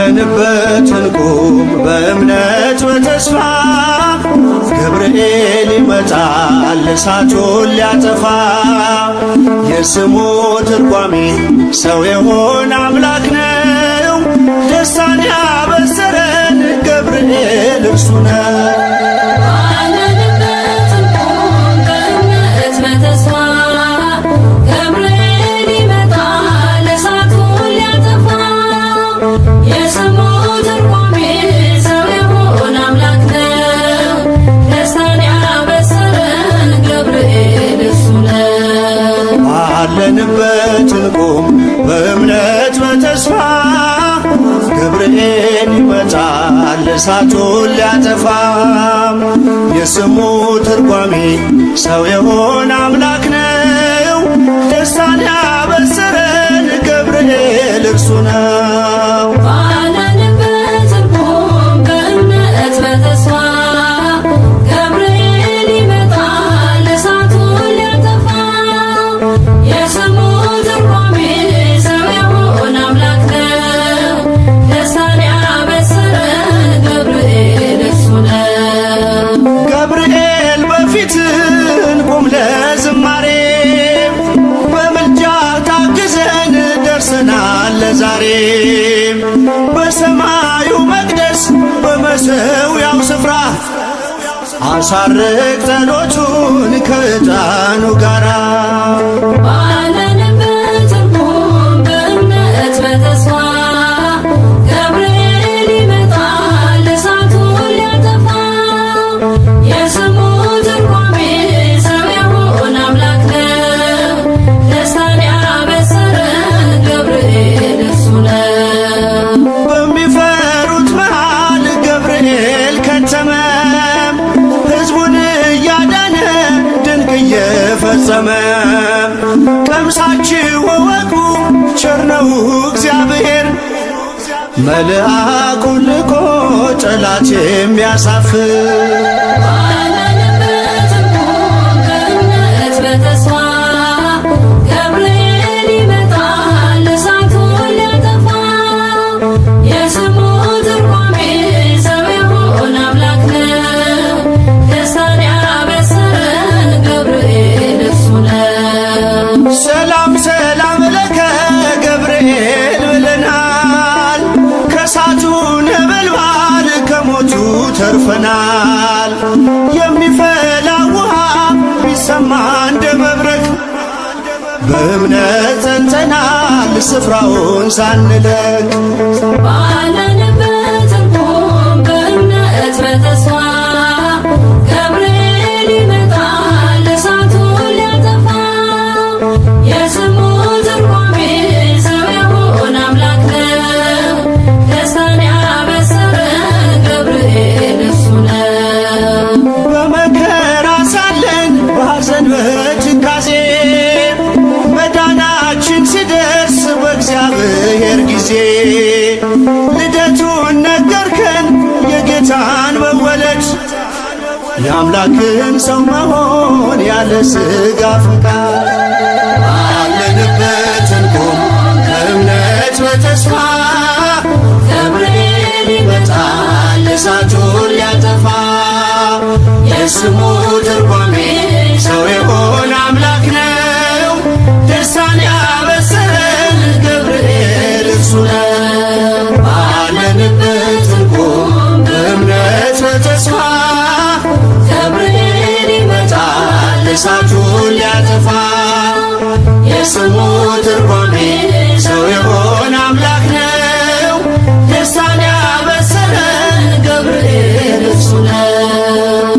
ባለንበት እንቁም በእምነት በተስፋ ገብርኤል ይመጣል እሳቱን ሊያጠፋ። የስሙ ትርጓሜ ሰው የሆነ አምላክ ነው። ደስታን ያበሰረን ገብርኤል እርሱ ነው። ባለንበት እንቁም በእምነት በተስፋ ገብርኤል ይመጣል እሳቱን ሊያጠፋ። የስሙ ትርጓሜ ሰው የሆነ አምላክ ነው። ደስታን ያበሰረን ገብርኤል እርሱ ነው። ባለንበት እንቁም በእምነት በተስፋ ገብርኤል ይመጣል እሳቱን ሊያጠፋ። የስሙ ትርጓሜ ሰው የሆነ አምላክ ነው። ደስታን ያበሰረን ገብርኤል እርሱ ነው። ገብርኤል በፊት እንቁም ለዝማሬ በምልጃ ታግዘን ደርሰናል ለዛሬ። በሰማዩ መቅደስ በመሠዊያው ስፍራ አሳርቅ ጸሎቱን ከዕጣኑ ጋራ። ባለንበት እንቁም በእምነት በተስፋ ገብርኤል ይመጣል እሳቱን ሊያጠፋ። የስሙ ትርጓሜ ሰው የሆነ አምላክ ነው። ደስታን ያበሰረን ገብርኤል እርሱ ነው። በሚፈሩት መሃል ገብርኤል ከተመ እየፈጸመ። ቀምሳችሁ እወቁ ቸር ነው እግዚአብሔር መልአኩን ልኮ ጠላት የሚያሳፍር። ባለንበት እንቁም በእምነት በተስፋ ገብርኤል ይመጣል እሳቱን ሊያጠፋ። የስሙ ትርጓሜ ሰው የሆነ አምላክ ነው። ደስታን ያበሰረን ገብርኤል እርሱ ነው። ሰላም ሰላም ለከ ገብርኤል ብለናል። ከእሳቱ ነበልባል ከሞቱ ተርፈናል። የሚፈላ ውሃ ቢሰማ እንደ መብረቅ በእምነት ጸንተናል ስፍራውን ሳንለቅ። ባለንበት እንቁም በእምነት በተስፋ ገብርኤል ይመጣል እሳቱን ሊያጠፋ። የስሙ ትርጓሜ ሰው የሆነ አምላክ ነው። ደስታን ያበሰረን ገብርኤል እርሱ ነው። በመከራ ሳለን በሐዘን በትካዜ መዳናችን ሲደርስ በእግዚአብሔር ጊዜ ልደቱን ነገርከን የጌታን መወለድ የአምላክን ሰው መሆን ያለ ሥጋ ፈቃድ። ባለንበት እንቁም በእምነት በተስፋ ገብርኤል ይመጣል እሳቱን ሊያጠፋ። የስሙ ትርጓሜ ሰው የሆነ አምላክ ነው። ደስታን ያበሰረን ገብርኤል እርሱ ነው። ባለንበት እንቁም በእምነት በተስፋ ገብርኤል ይመጣል እሳቱን ሊያጠፋ። የስሙ ትርጓሜ ሰው የሆነ አምላክ ነው። ደስታን ያበሰረን ገብርኤል እርሱ ነው።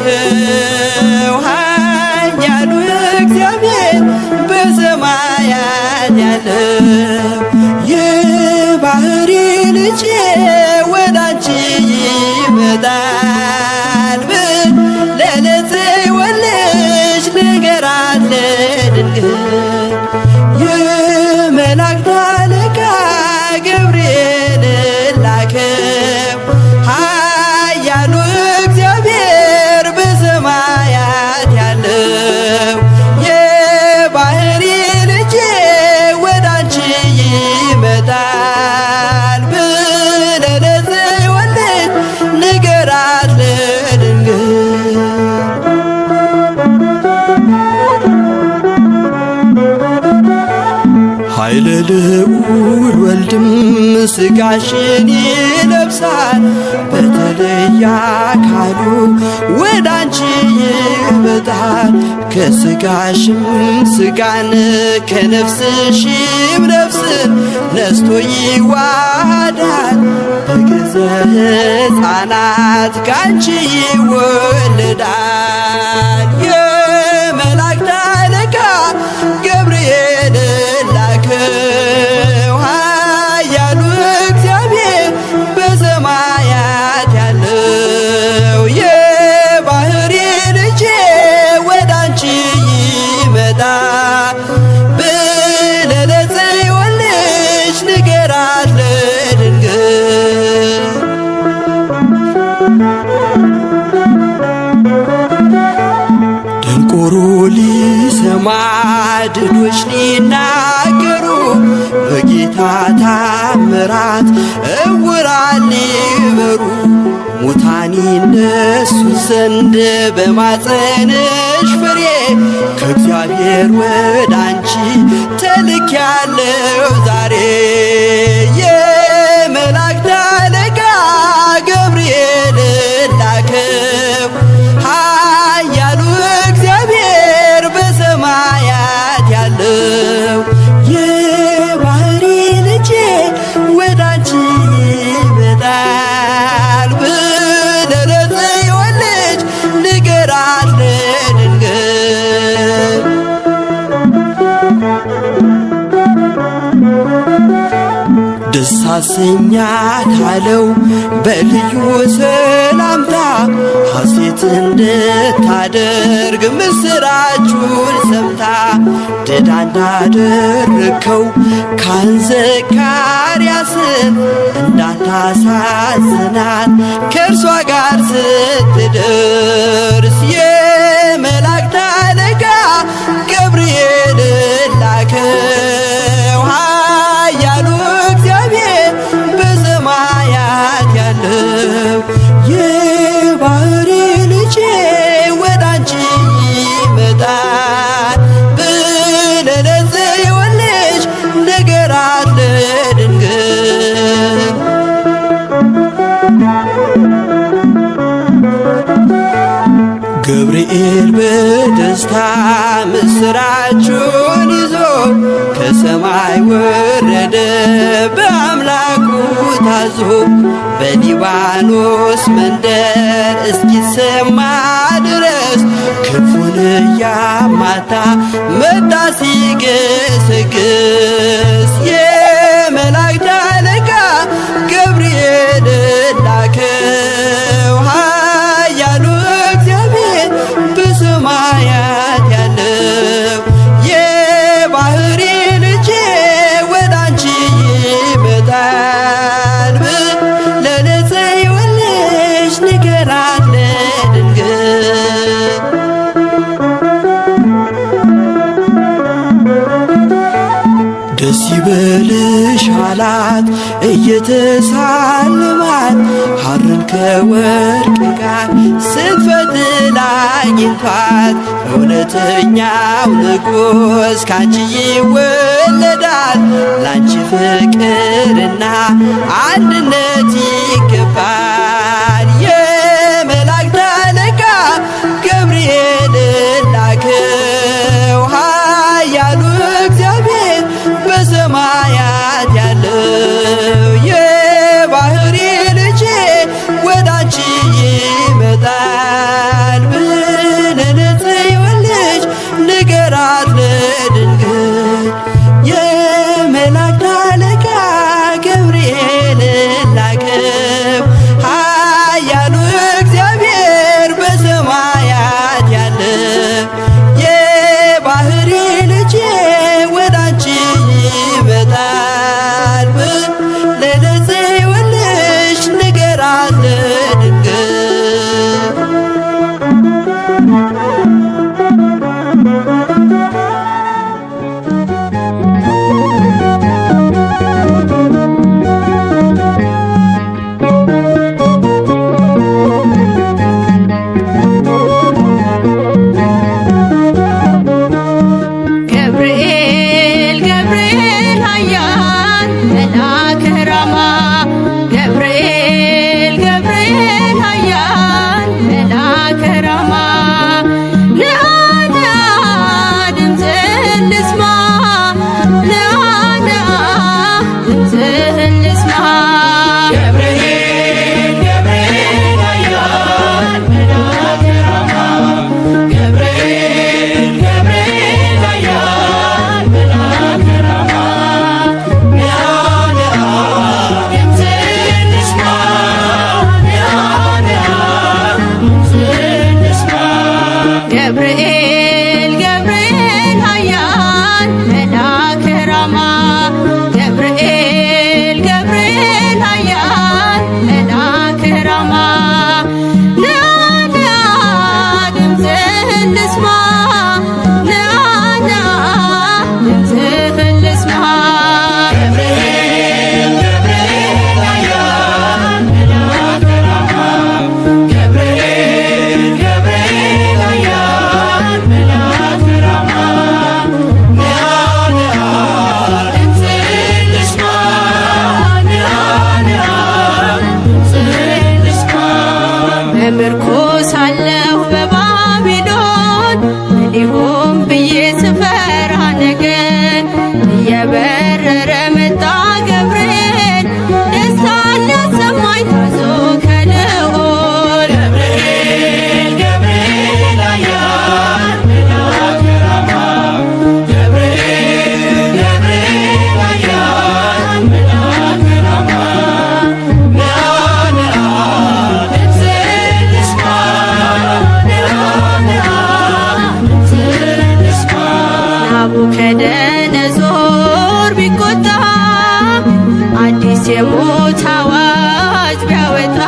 ላከው ኃያሉ እግዚአብሔር በሰማያት ያለው የባህሪ ልጄ ወዳንቺ ይመጣል ብለህ ለጽዮን ልጅ ንገራት ለድንግል የመላእክት አለቃ ገብርኤል ላከው ኃያሉ እግዚአብሔር በሰማያት ያለው የባህሪ ልጄ ወዳንቺ ይመጣል ብለህ ለጽዮን ልጅ ንገራት ለድንግል ኃይለ ልዑል ወልድም ሥጋሽን ይለብሳል በተለየ አካሉ ወዳንቺ ይመጣል ከሥጋሽም ሥጋን ከነፍስሽም ነፍስን ነስቶ ይዋሃዳል በገዛ ሕፃናት ካንቺ ይወለዳል የመላእክት አለቃ ገብርኤል ላከው ኃያሉ እግዚአብሔር በሰማያት ያለው የባህሪ ልጄ ወዳንቺ ይመጣል ብለህ ለጽዮን ልጅ ንገራት ለድንግል ደንቆሮ ሊሰማ ድዶች ሊናገሩ በጌታ ታምራት ዕውራን ሊበሩ ሙታን ይነሱ ዘንድ በማፀንሽ ፍሬ ከእግዚአብሔር ወዳንቺ ተልኬያለሁ ዛሬ የመላእክት አለቃ ገብርኤል ላከው ኃያሉ እግዚአብሔር በሰማያት ያለው የባህሪ ልጄ ወዳንቺ ይመጣል ብለህ ለጽዮን ልጅ ንገራት ለድንግል ደስ አሰኛት አለው በልዩ ሰላምታ ሐሴት እንድታደርግ ምስራቹን ሰምታ ድዳ እንዳደረግከው ካህን ዘካርያስን እንዳታሳዝናት ከእርሷ ጋር ስትደርስ የመላእክት አለቃ ገብርኤል ላከው ኃያሉ እግዚአብሔር በሰማያት ያለው የባህሪ ልጄ ወዳንቺ ይመጣል ብለህ ለጽዮን ልጅ ንገራት ለድንግል ገብርኤል በደስታ ምስራቹን ይዞ ከሰማይ ወረደ በአምላኩ ታዞ በሊባኖስ መንደር እስኪሰማ ድረስ ክንፉን እያማታ መጣ ሲገሰግስ የመላእክት አለቃ ገብርኤል ላከው ኃያሉ እግዚአብሔር በሰማያት ያለው የባህሪ ልጄ ወዳንቺ ይመጣል ብለህ ለጽዮን ልጅ ንገራት ለድንግል ደስ ይበልሽ አላት እየተሳለማት ሐርን ከወርቅ ጋር ስትፈትል አግኝቷት እውነተኛው ንጉሥ ካንቺ ይወለዳል ላንቺ ፍቅርና አንድነት ይገባል የመላእክት አለቃ ገብርኤል ላከው ኃያሉ እግዚአብሔር በሰማያት ያለው የባህሪ ልጄ ወዳንቺ ይመጣል በምርኮ ሳለሁ በባቢሎን ሊሆን ብዬ ስፈራ ነገን እየበረረ መጣ ገብርኤል ደስታን ሊያሰማኝ ታዞ ከልዑል ገብርኤል ገብርኤል ኃያል መልአከ ራማ ገብርኤል ገብርኤል ኃያል መልአከ ራማ ናቡከደነጾር ቢቆጣ አዲስ የሞት አዋጅ ቢያወጣ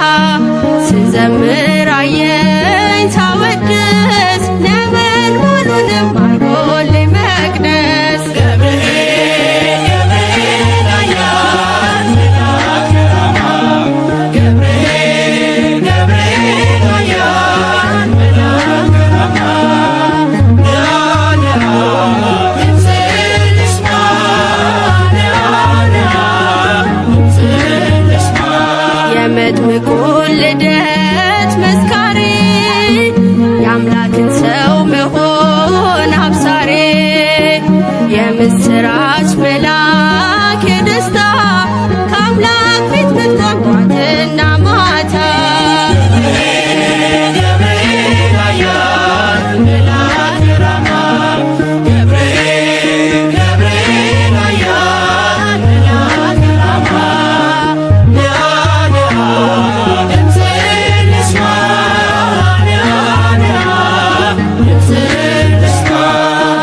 ስዘምር አየኝ ሳወድስ ነበልባሉንም አርጎልኝ መቅደስ ገብርኤል ገብርኤል ኃያል መልአከ ራማ ገብርኤል ገብርኤል ኃያል መልአከ ራማ የመጥምቁን ልደት መስካሪ የአምላክን ሰው መሆን አብሳሪ የምስራች መልአክ የደስታ ከአምላክ ፊት መጥቷል ጧትና ማታ ገብርኤል ኃያል መልአከ ራማ ገብርኤል ገብርኤል ኃያል መልአከ ራማ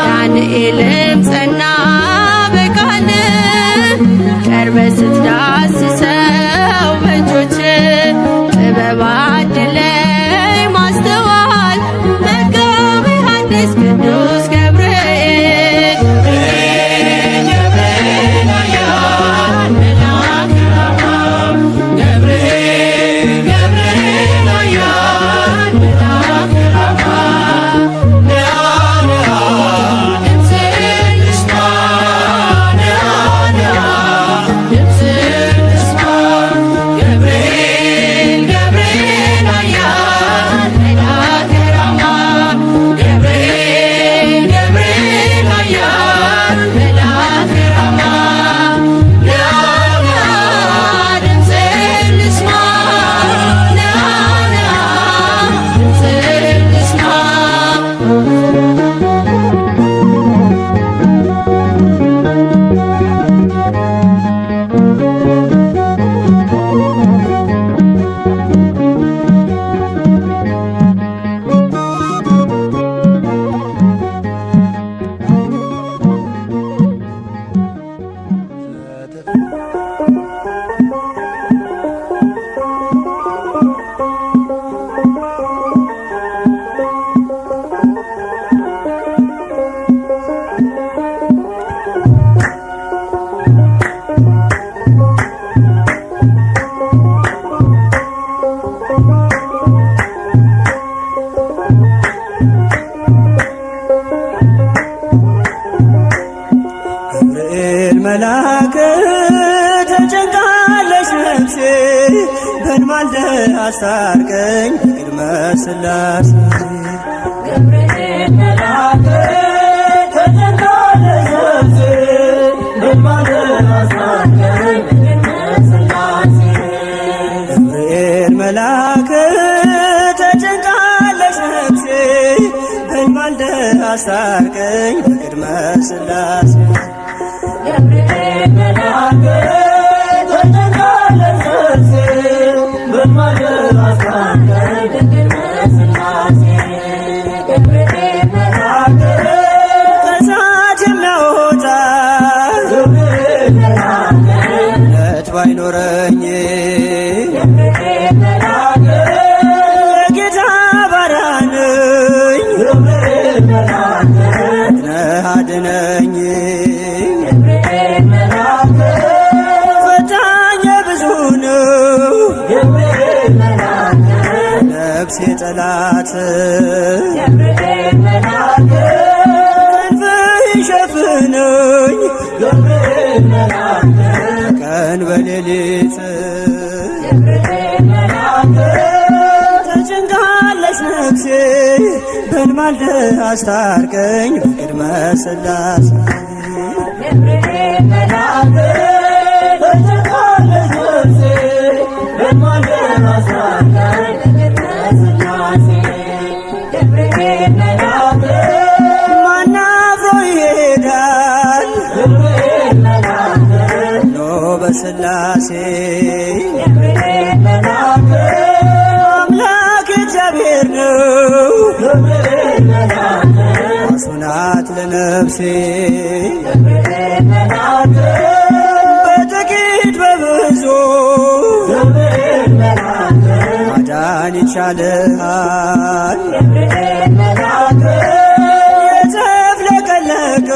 ዳንኤልም ጸና በቃል ቀርበ ስትዳስሰው በእጆች ጥበብ አድለኝ ማስተዋል መጋቤ ሐዲስ ቅዱስ ገብርኤል ገብርኤል ኃያል መልአከ ራማ ገብርኤል ገብርኤል ኃያል መልአከ ራማ ገብርኤል መልአክ ተጨንቃለች ነፍሴ በንማልደ አስታርቀኝ ቅድመ ሥላሴ ገብርኤል መልአክ ተጨንቃለች ነፍሴ በንማልደ አስታርቀኝ ቅድመ ሥላሴ ገብርኤል መልአክ ተጨንቃለች ነፍሴ በንማልደ አስታርቀኝ ቅድመ ሥላሴ ገብርኤል መልአክ ተጨንቃለች ነፍሴ በንማልደ አስታርቀኝ ቅድመ ሥላሴ ገብርኤል መልአክ ከእሳት የሚያወጣ ገብርኤል መልአክ እምነት ባይኖረኝ ገብርኤል መልአክ የጌታ ባሪያ ነኝ ገብርኤል መልአክ ነህ አድነኝ ገብርኤል መልአክ ፈታኝ ብዙ ነው ገብርኤል መልአክ ነፍሴ ጠላት ገብርኤል መልአክ ክንፍህ ይሸፍነኝ ገብርኤል መልአክ ቀን በሌሊት ገብርኤል መልአክ ተጨንቃ በልማልደ አስታርቀኝ በቅድመ ሥላሴ ገብርኤል መልአክ ተጨንቃለች ነፍሴ በልማልደ አስታርቀኝ በቅድመ ሥላሴ ገብርኤል መልአክ ማን አብሮ ይሄዳል ገብርኤል መልአክ ኖ በሥላሴ ገብርኤል መልአክ አምላክ እግዚአብሔር ነው ገብርኤል መልአክ ዋሱ ናት ለነፍሴ ገብርኤል መልአክ በጥቂት በብዙ ገብርኤል መልአክ ማዳን ይቻልሃል ገብርኤል መልአክ የተፍለቀለቅን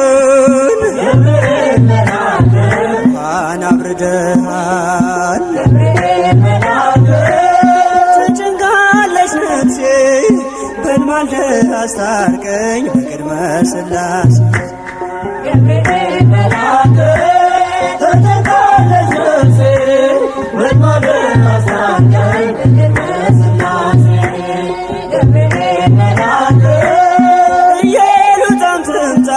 ገብርኤል መልአክ እንኳን አብርደሃል ገብርኤል መልአክ ተጨንቃለች ነፍሴ በልማልደ አስታርቀኝ በቅድመ ሥላሴ ገብርኤል መልአክ ተጨንቃለች ነፍሴ በልማልደ አስታርቀኝ በቅድመ ሥላሴ ገብርኤል መልአክ ኢየሉጣም ትምጣ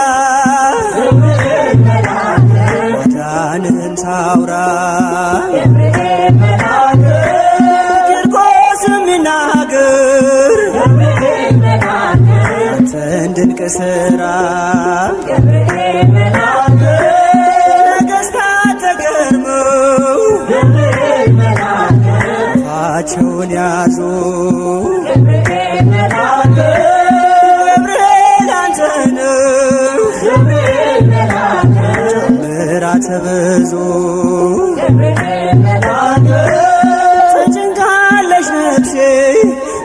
ገብርኤል መልአክ ማዳንህን ታውራ ገብርኤል መልአክ ቂርቆስም ይናገር ገብርኤል መልአክ አንተን ድንቅ ሥራ ገብርኤል መልአክ ነገሥታት ተገርመው ገብርኤል መልአክ አፋቸውን ያዙ ገብርኤል መልአክ ገብርኤል አንተ ነህ ገብርኤል መልአክ ምሕረት ብዙ ገብርኤል መልአክ ተጨንቃለች ነፍሴ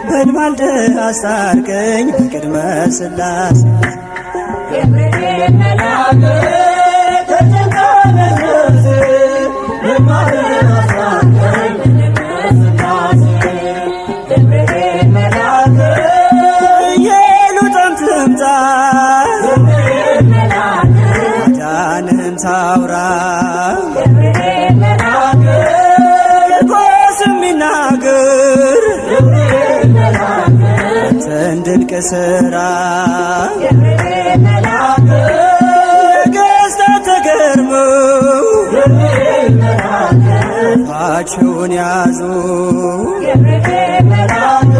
በልማልደ አስታርቀኝ በቅድመ ሥላሴ ገብርኤል መልአክ ተጨንቃለች ነፍሴ በልማልደ አስታርቀኝ በቅድመ ሥላሴ ገብርኤል መልአክ ኢየሉጣም ትምጣ ገብርኤል መልአክ ማዳንህን ታውራ ገብርኤል መልአክ ቂርቆስም ይናገር ገብርኤል መልአክ አንተን ድንቅ ሥራ ገብርኤል መልአክ ነገሥታት ተገርመው ገብርኤል መልአክ አፋቸውን ያዙ ገብርኤል መልአክ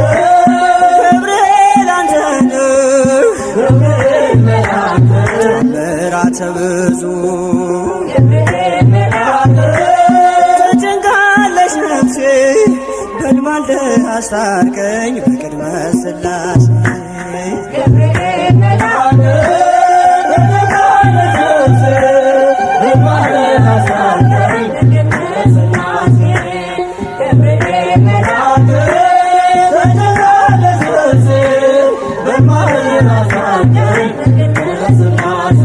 ገብርኤል አንተ ነህ ገብርኤል መልአክ ምሕረት ብዙ ገብርኤል መልአክ ተጨንቃለች ነፍሴ በልማልደ አስታርቀኝ በቅድመ ሥላሴ ገብርኤል መልአክ ተጨንቃለች ነፍሴ በልማልደ አስታርቀኝ በቅድመ ሥላሴ ገብርኤል መልአክ ተጨንቃለች ነፍሴ በልማልደ አስታርቀኝ በቅድመ ሥላሴ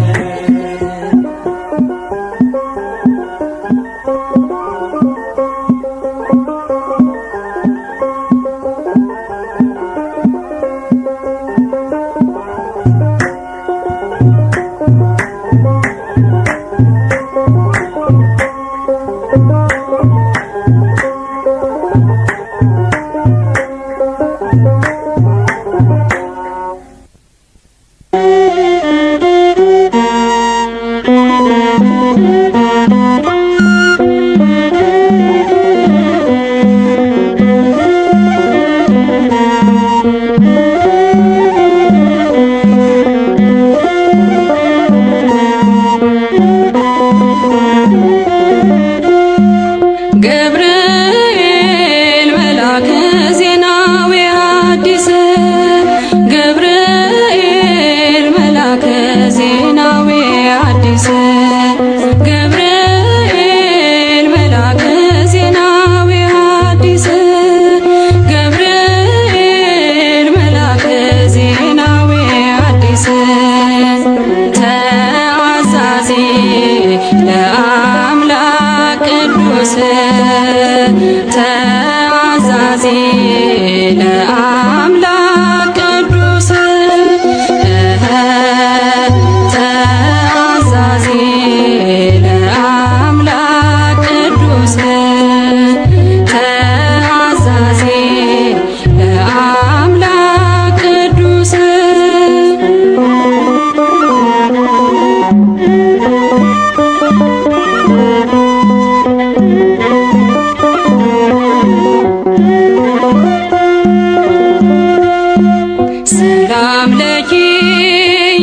ሰላም ለኪ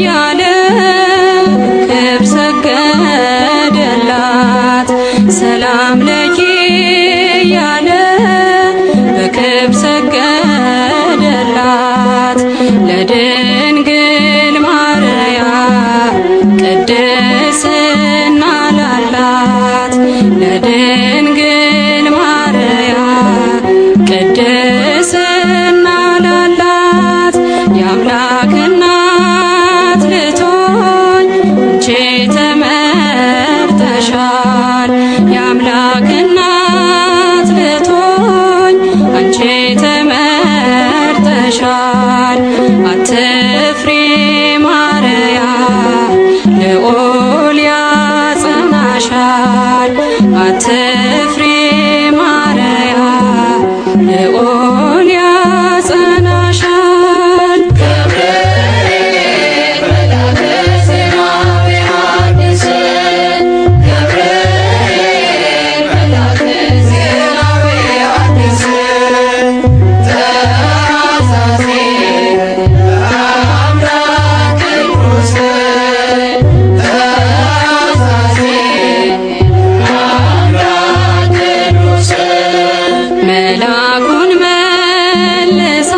ያለ ክብር ሰገደላት። ሰላም ለኪ ያለ በክብር ሰገደላት። ለድንግል ማርያም ቅድስና ላላት ለድንግል ማርያም ቅድስና ላላት የአምላክ እናት ልትሆኝ አንቺ ተመርጠሻል። የአምላክ እናት ልትሆኝ አንቺ ተመርጠሻል። አትፍሪ ማርያም ልዑል ያጸናሻል። አትፍሪ ማርያም ልዑል ያጸናሻል። ገብርኤል መልአከ ዜናዊ ሐዲስ ገብርኤል መልአከ ዜናዊ ሐዲስ ተአዛዜ በአምላክ ቅዱስ ተአዛዜ በአምላክ ቅዱስ መልአኩን መልሳ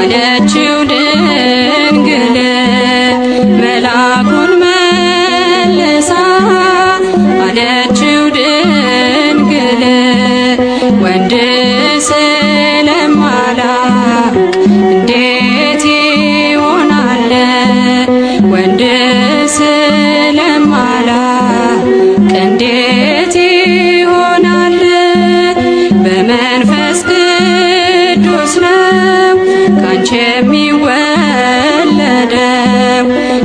አለችው ድንግል መልአኩን መልሳ አለችው ድንግል ወንድ ስለማላውቅ እንዴት ይሆናል ወንድ ስለማላውቅ እንዴት ይሆናል በመንፈስ ቅዱስ ነው ካንቺ የሚወለደው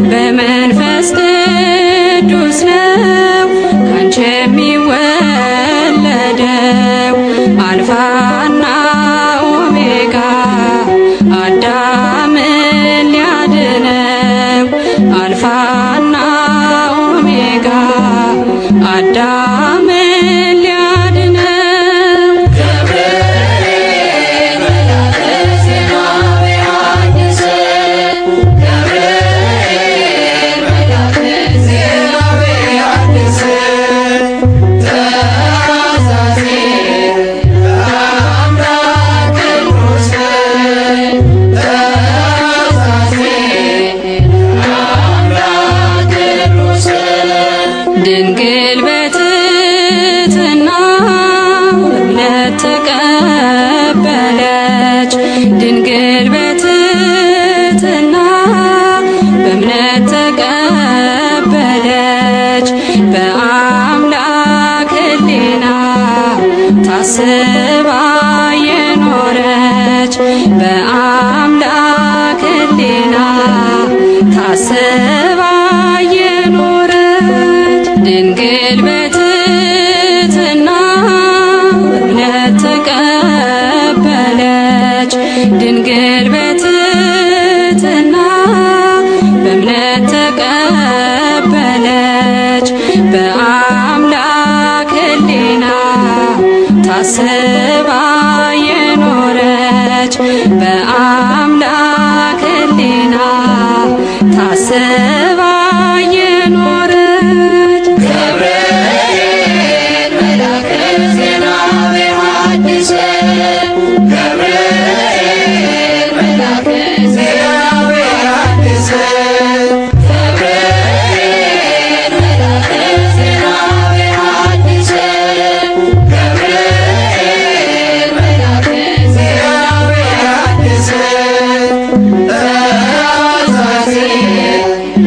በመንፈስ ቅዱስ ነው ካንቺ የሚወለደው አልፋና ኦሜጋ አዳምን ሊያድነው አልፋና ኦሜጋ አዳምን ሊያድነው ገብርኤል መልአከ ዜናዊ ሐዲስ ገብርኤል መልአከ ዜናዊ ሐዲስ ተአዛዜ በአምላክ ቅዱስ ተአዛዜ በአምላክ ቅዱስ ድንግል በትሕትና እምነት ተቀበለች። ድንግል በትሕትና በእምነት ተቀበለች። በአምላክ ሕሊና ታስባ የኖረች በአምላክ ሕሊና ታስባ የኖረች ድንግል በትሕትና እምነት ተቀበለች። ድንግል በትሕትና በእምነት ተቀበለች። በአምላክ ሕሊና ታስባ የኖረች በአምላክ ሕሊና ታስባ የኖረች ገብርኤል መልአከ ዜናዊ ሐዲስ ገብርኤል መልአከ ዜናዊ ሐዲስ ገብርኤል መልአከ ዜናዊ ሐዲስ ገብርኤል መልአከ ዜናዊ ሐዲስ ተአዛዜ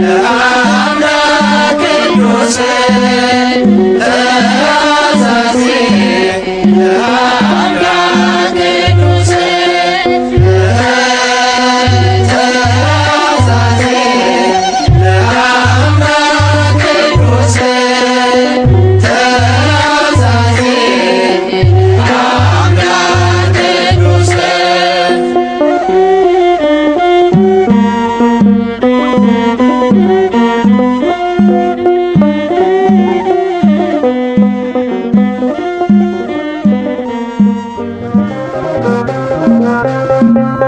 ለአምላክ ቅዱስ ተአዛዜ ለአምላክ ቅዱስ ተአዛዜ ለአምላክ ቅዱስ ተአዛዜ ለአምላክ ቅዱስ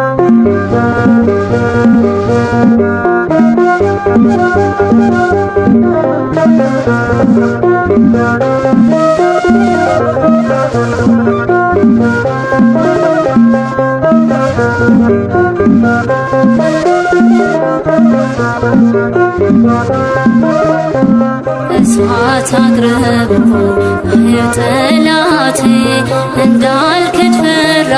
Thank you. እሳት አቅርቦ ጠላቴ እንዳልክድ ፈራ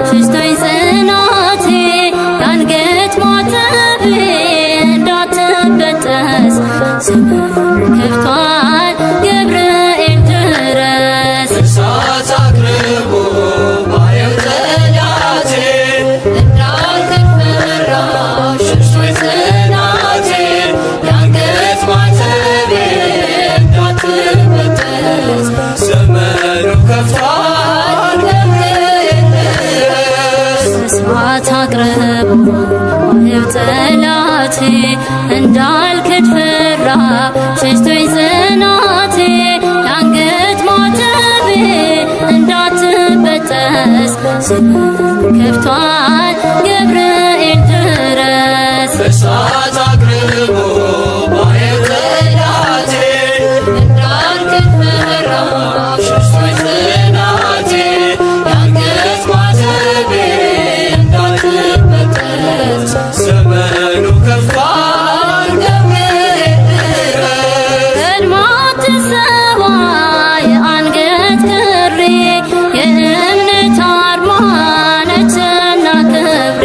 ሽሽቶኝ ጽናቴ የአንገት ማተቤ እንዳትበጠስ ዘመን ከፍቷል ገብርኤል ድረስ እሳት አቅርቦ ባየው ጠላቴ እንዳልክድ ፈራ ሽሽቶኝ ጽናቴ የአንገት ማተቤ እንዳትበጠስ ዘመኑ ከፍቷል ገብርኤል ድረስ እሳት አቅርቦ ባየው ጠላቴ እንዳልክድ ፈራ ሸሽቶኝ ጽናቴ የአንገት ማተቤ እንዳትበጠስ ዘመን ከፍቷል ገብርኤል ድረስ እሳት አቅርቦ ባየው ጠላቴ እንዳልክድ ፈራ ሽሽቶኝ ጽናቴ የአንገት ማተቤ እንዳትበጠስ ዘመኑ ከፍቷል ገብርኤል ድረስ ቀድማ ትሰዋ የአንገት ክሬ የእምነት አርማ ነችና ክብሬ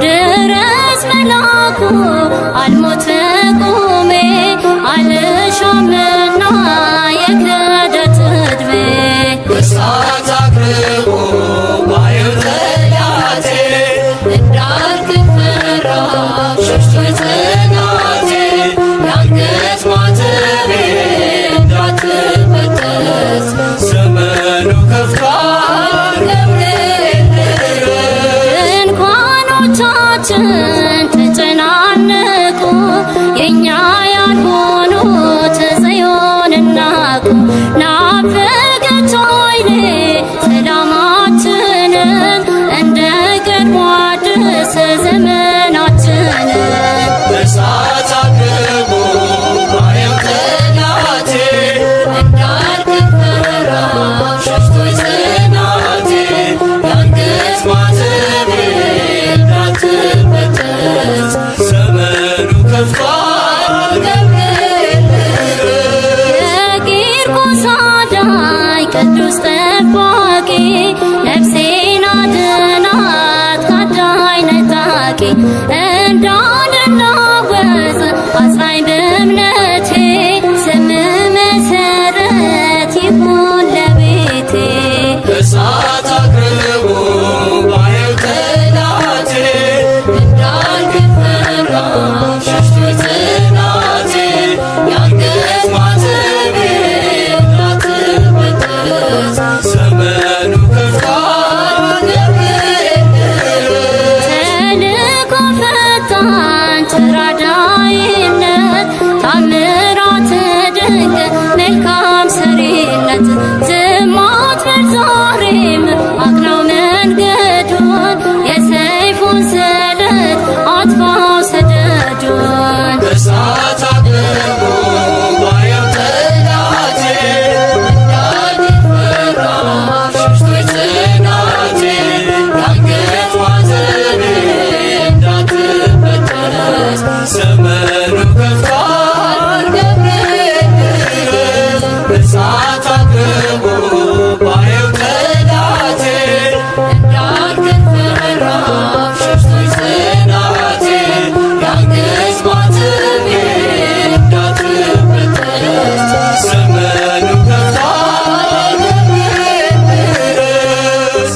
ድረስ መላኩ አልሞት በቁሜ አልሻምና የክህደት ዕድሜ እሳት አቅርቦ ባየው ጠላቴ እንዳልክድ ፈራ ሽሽቶኝ ጽናቴ የአንገት ማተቤ እንዳትበጠስ ዘመኑ ከፍቷል ገብርኤል ድረስ ድንኳኖቻችን ተጨናነቁ የእኛ ያልሆኑት ጽዮንን ናቁ ናፈቀች ዓይኔ ሰላማችንን እንደ ቀድሞ አድስ ዘመናችንን እሳት አቅርቦ ባየው ጠላቴ እንዳልክድ ፈራ ሽሽቶኝ ጽናቴ የአንገት ማተቤ እንዳትበጠስ ዘመኑ ከፍቷል ገብርኤል ድረስ የቂርቆስ አዳኝ ቅዱስ ጠባቂ ነፍሴን አድናት ካዳኝ ነጣቂ እንዳልናወጽ አጽናኝ በእምነቴ ስም መሰረት ይሁን ለቤቴ እሳት አቅርቦ ባየው ጠላቴ እንዳልክድ ፈራ ሽሽቶኝ ጽናቴ የአንገት ማተቤ እንዳትበጠስ ዘመኑ ከፍቷል ገብርኤል ድረስ ተልእኮ ፈጣን ተራዳኢነት ታምራት ድንቅ መልካም ሰሪነት ዝም አትበል ዛሬም አቅናው መንገዱን የሰይፉን ስለት አጥፋው ሰደዱን እሳት አቅርቦ ባየው ጠላቴ እንዳልክድ ፈራ ሽሽቶኝ ጽናቴ የአንገት ማተቤ እንዳትበጠስ ዘመኑ ከፍቷል ገብርኤል ድረስ እሳት አቅርቦ ባየው ጠላቴ እንዳልክድ ፈራ ሽሽቶኝ ጽናቴ የአንገት ማተቤ እንዳትበጠስ ዘመኑ ከፍቷል ገብርኤል ድረስ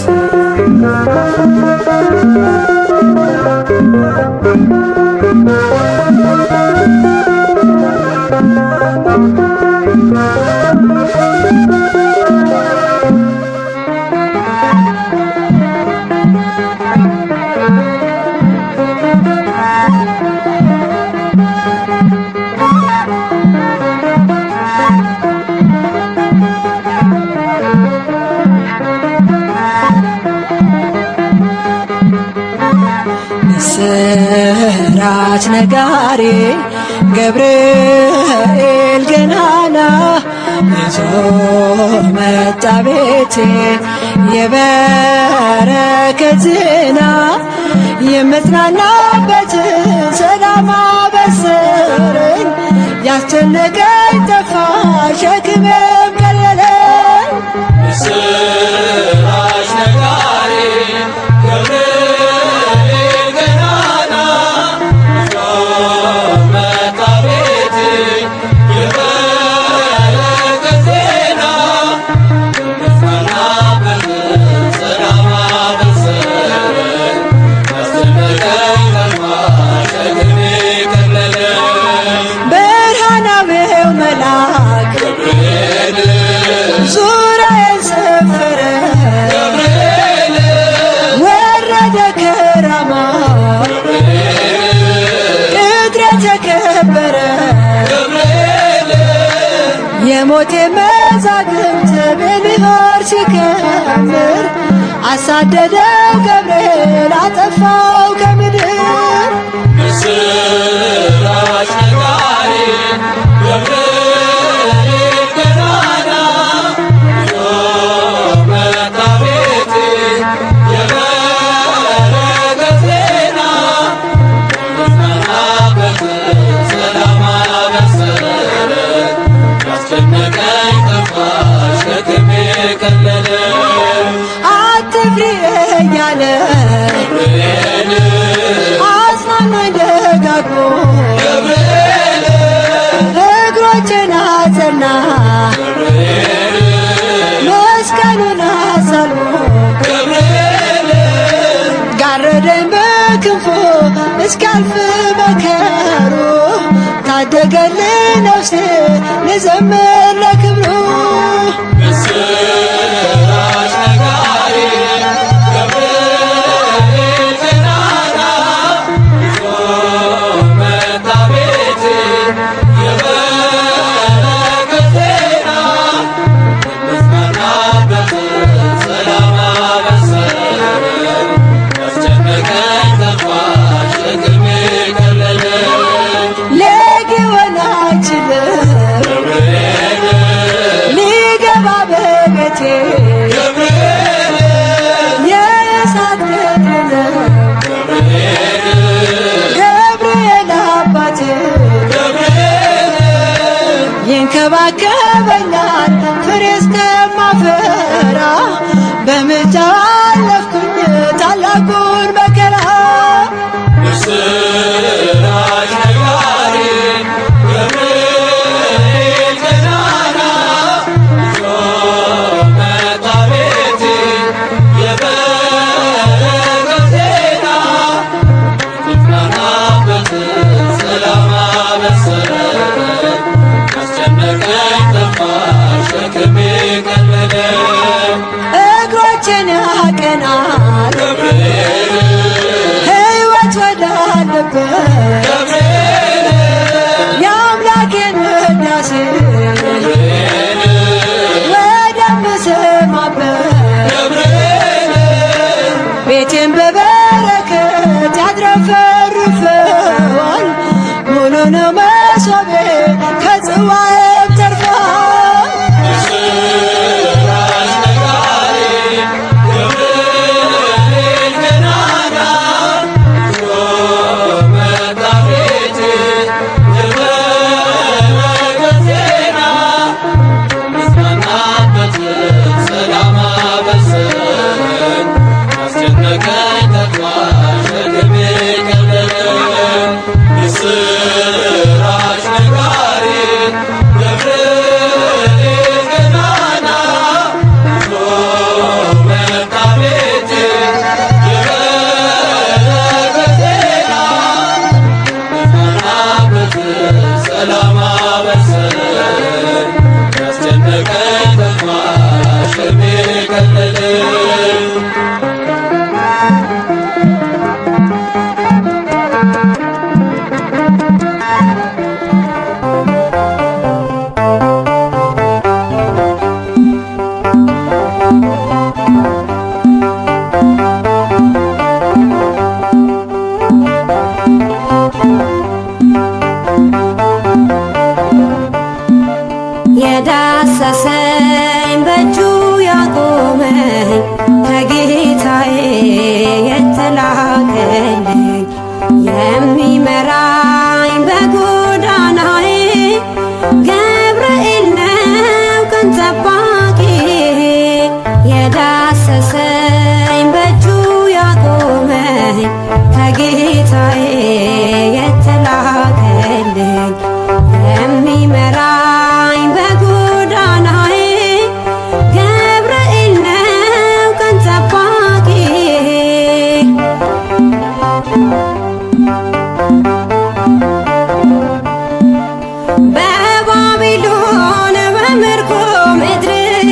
ምስራች ነጋሪ ገብርኤል ገናና ይዞ መጣ ቤቴ የበረከት ዜና የምጽናናበትን ሰላም አበሰረኝ። ያስጨነቀኝ ጠፋ ሸክሜም ቀለለኝ። ምስራች ነጋሪ ገብርኤል ገናና ይዞ መጣ ቤቴ የበረከት ዜና የምጽናናበትን ሰላም አበሰረኝ። ያስጨነቀኝ ጠፋ ሸክሜ ቀለለኝ። ብርሃናዊው መልአክ ገብርኤል ዙሪያዬን ሰፈረ ገብርኤል ወረደ ከራማ ቅጥሬ ተከበረ ገብርኤል የሞቴ መዛግብት በልሆር ሲከምር አሳደደው ገብርኤል አጠፋው ከምድር። ምስራች ነጋሪ ገብርኤል ገናና ይዞ መጣ ቤቴ የበረከት ዜና የምጽናናበትን ሰላም አበሰረኝ። ያስጨነቀኝ ጠፋ ሸክሜ ቀለለኝ። አትፍሪ እያለ ገብርኤል አጽናናኝ ደጋግሞ ገብርኤል እግሮቼን አጸና ገብርኤል መስቀሉን አሳልሞ ገብርኤል ጋረደኝ በክንፉ እስኪያልፍ መከሩ ታደገልኝ ነፍሴ ልዘምር ለክብሩ። ምስራች ነጋሪ ገብርኤል ገናና ይዞ መጣ ቤቴ የበረከት ዜና የምጽናናበትን ሰላም አበሰረኝ። ያስጨነቀኝ ጠፋ ሸክሜ ቀለለኝ። ሊሆን አይችልም ገብርኤል ሊገባ በቤቴ ገብርኤል የእሳት ቅጥር ነው ገብርኤል ገብርኤል አባቴ ገብርኤል ይንከባከበኛል ፍሬ እስከማፈራ በምልጃው አለፍኩኝ ታላቁን መከራ። ምስራች ነጋሪ ገብርኤል ገናና ይዞ መጣ ቤቴ የበረከት ዜና የምጽናናበትን ሰላም አበሰረኝ። ያስጨነቀኝ ጠፋ ሸክሜ ቀለለኝ። እግሮቼን ያቀናል ገብርኤል ሕይወት ወዳለበት ገብርኤል የአምላኬን ውዳሴ ገብርኤል ወደምሰማበት ገብርኤል ቤቴን በበረከት ያትረፈርፈዋል። ሙሉ ነው መሶቤ ከጽዋዬም ተርፏል። ምስራች ነጋሪ ገብርኤል ገናና ይዞ መጣ ቤቴ የተላከልኝ የሚመራኝ በጎዳናዬ ገብርኤል ነው ቀን ጠባቂ የዳሰሰኝ በእጁ ያቆመኝ ከጌታዬ የተላከልኝ የሚመራኝ በጎዳናዬ ገብርኤል ነው ቀን ጠባቂ በባቢሎን በምርኮ ምድር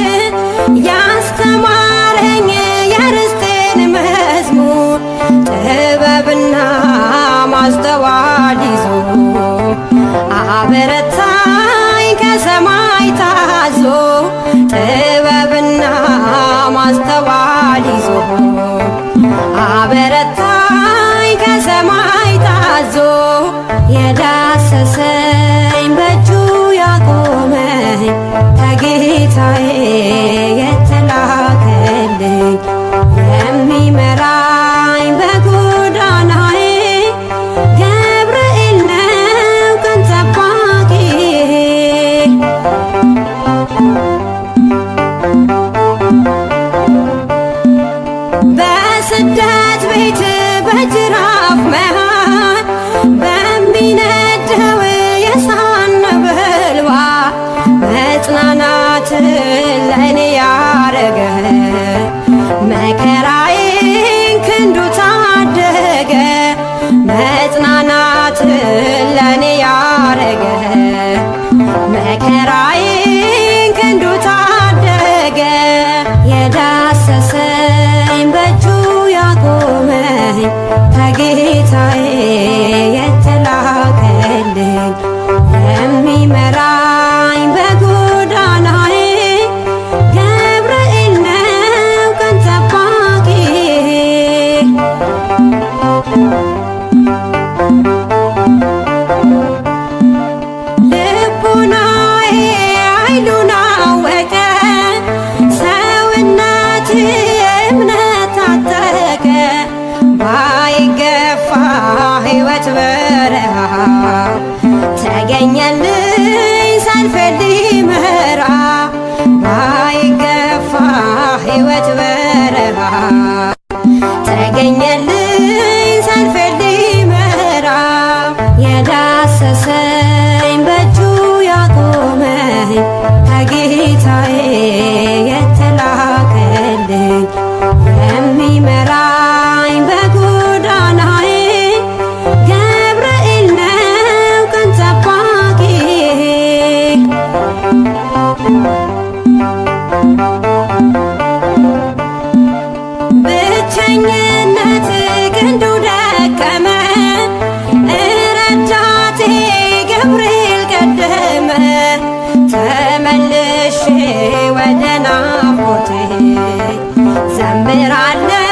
ያስተማረኝ የርስቴን መዝሙር ጥበብና ማስተዋል ይዞ አበረታኝ ከሰማይ ታዞ ጥበብና ማስተዋል ይዞ አበረታኝ ከሰማይ ታዞ የዳሰሰኝ በእጁ ያቆመኝ ከጌታዬ የተላከልኝ የሚመራኝ በጎዳናዬ ገብርኤል ነው ቀን ጠባቂ በስደት ቤት በጅራፍ መሃል በሚነደው የእሳት ነበልባል መጽናናትን ለእኔ ያረገ መከራዬን ክንዱ ታደገ መጽናናትን ለእኔ ያረገ መከራዬን ክንዱ ታደገ የዳሰሰኝ በእጁ ያቆመኝ ከጌታዬ የተላከልኝ የሚመራኝ በጎዳናዬ ገብርኤል ነው ቀን ጠባቂ ልቡናዬ ኃይሉን አወቀ ሰውነቴ እምነት ታጠቀ ባይገፋ ሕይወት በረሃ ተገኘልኝ ሰልፍ ሊመራ ባይገፋ ሕይወት በረሃ ተገኘልኝ ሰልፍ ሊመራ የዳሰሰኝ በእጁ ያቆመኝ ከጌታዬ የተላከልኝ የሚመራኝ በጎዳናዬ ገብርኤል ነው ቀን ጠባቂ ብቸኝነት ክንዱ ደከመ ረዳቴ ገብርኤል ቀደመ ተመልሼ ወደ ናፍቆቴ ዘምራለሁ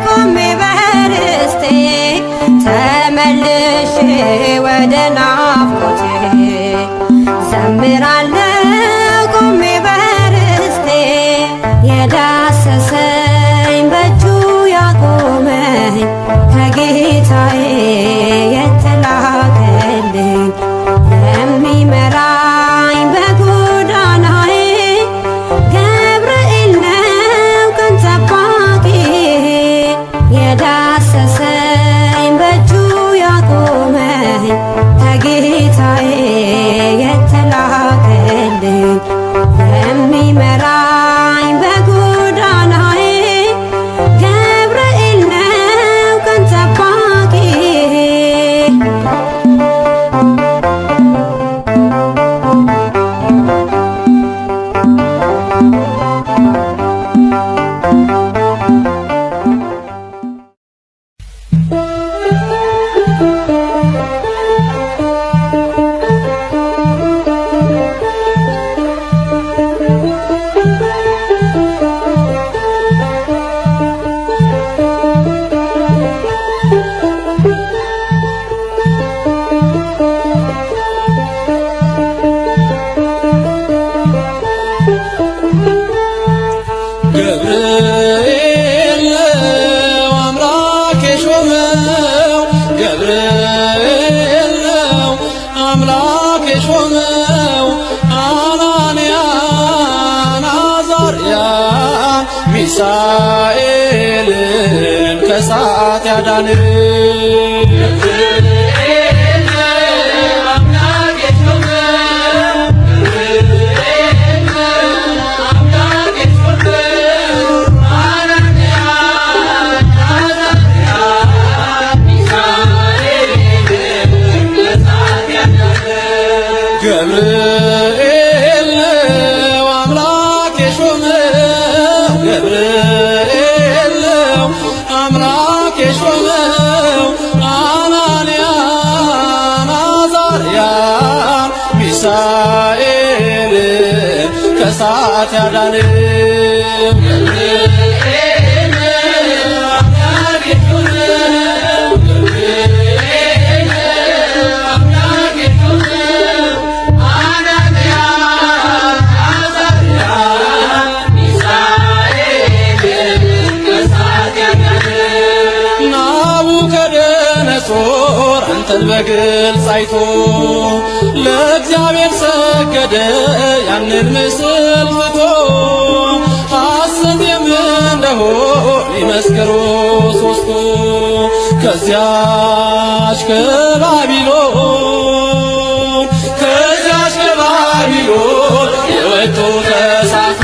ቆሜ በርስቴ ተመልሼ ወደ ናፍቆቴ ዘምራለሁ ቆሜ በርስቴ የዳሰሰኝ በእጁ ያቆመኝ ከጌታዬ የተላከልኝ የሚመራኝ በጎዳናዬ ገብርኤል ነው ቀን ጠባቂ የዳሰሰኝ በእጁ ያቆመኝ ከጌታዬ የተላከልኝ የሚመራኝ በጎዳናዬ ገብርኤል ነው ቀን ጠባቂ ገብርኤል ነው አምላክ የሾመው አናንያን አዛርያን ሚሳኤልን ከእሳት ያዳነው ገብርኤል ነው አምላክ የሾመው ገብርኤል ነው አምላክ የሾመው አናንያን አዛርያን ሚሳኤልን ከእሳት ያዳነው ናቡከደነፆር አንተን በግልጽ አይቶ ለእግዚአብሔር ሰገደ ያንን ምስል ፍቶ ሐሰት እንደሆን ይመስክሩ ሦስቱ ከዚያች ከባቢሎን የወጡ ተሳቱ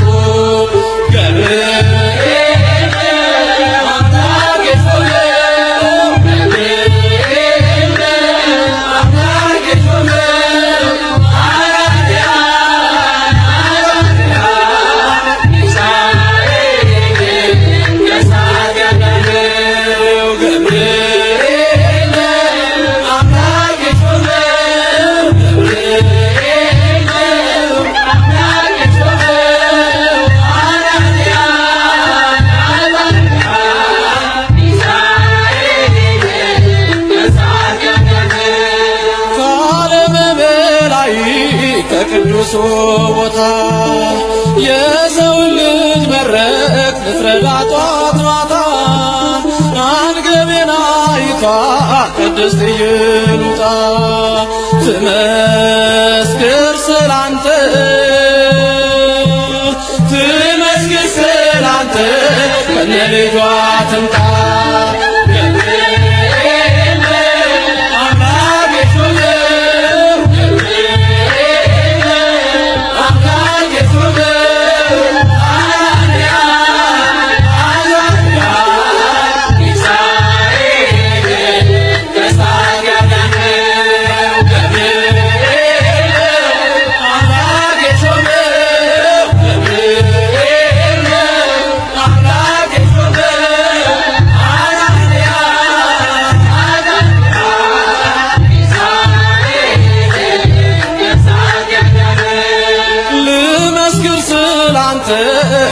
ከቅዱሱ ቦታ የሰው ልጅ መረቅ ልትረዳ ጧት ማታ አንገቤና ይቷ ቅድስት ይሉጣ ትመስክር ስላንተ ከነ ልጇ ትምጣ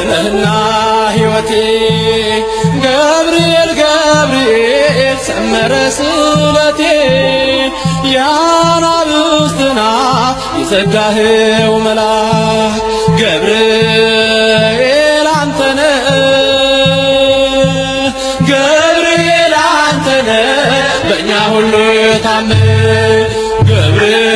ነህና ሕይወቴ ገብርኤል ገብርኤል ሰመረ ስለቴ ያናብስትና የዘጋኸው መልአክ ገብርኤል አንተነ ገብርኤል አንተነ በእኛ ሁሉ የታመንክ ገብርኤል